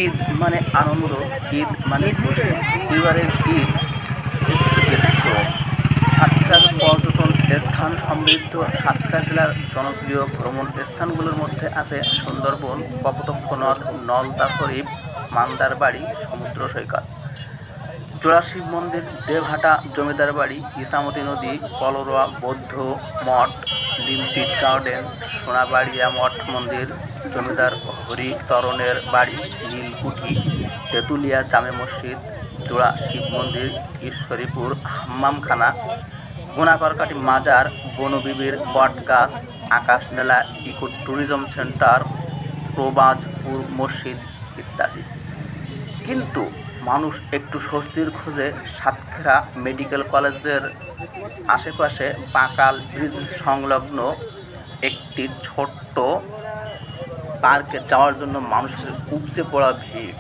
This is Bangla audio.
ঈদ মানে আনন্দ, ঈদ মানে খুশি। এবারের ঈদ একটু ব্যতিক্রম। সাতক্ষীরার পর্যটন স্থান সমৃদ্ধ সাতক্ষীরা জেলার জনপ্রিয় ভ্রমণ স্থানগুলোর মধ্যে আছে সুন্দরবন, কপোতাক্ষ নদ, নলতা শরীফ, মান্দার বাড়ি, সমুদ্র সৈকত, জোড়া শিব মন্দির, দেবহাটা জমিদার বাড়ি, ইছামতি নদী, কলরোয়া বৌদ্ধ মঠ, লিম্পিট গার্ডেন, সোনাবাড়িয়া মঠ মন্দির, জমিদার হরিচরণের বাড়ি, নীলকুঠি, তেঁতুলিয়া জামে মসজিদ, জোড়া শিব মন্দির, ঈশ্বরীপুর হাম্মামখানা, গুনাকরকাটি মাজার, বনবিবির বট গাছ, আকাশনেলা ইকো ট্যুরিজম সেন্টার, প্রবাজপুর মসজিদ ইত্যাদি। কিন্তু মানুষ একটু স্বস্তির খোঁজে সাতক্ষীরা মেডিকেল কলেজের আশেপাশে বাঁকাল ব্রিজ সংলগ্ন একটি ছোট্ট পার্কে যাওয়ার জন্য মানুষের উপচে পড়া ভিড়।